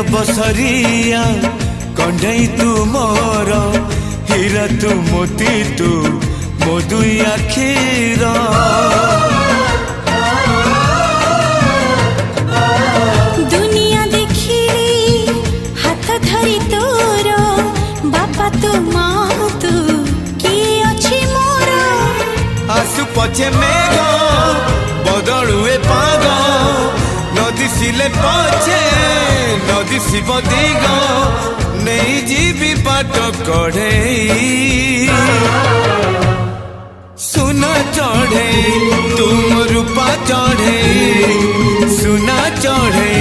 बसरिया कंढई तू मोर हीरा तू मोती तू मो दुई आखिर दुनिया देखिली हाथ धरी तोर बापा तू माँ तू किए अछि मोर आसु पछे मेघ बदलुए पाग नदी सिले पछे नदी शिव दिग नहीं जीवी बाट कढ़े सुना चढ़े तुम रूपा चढ़े सुना चढ़े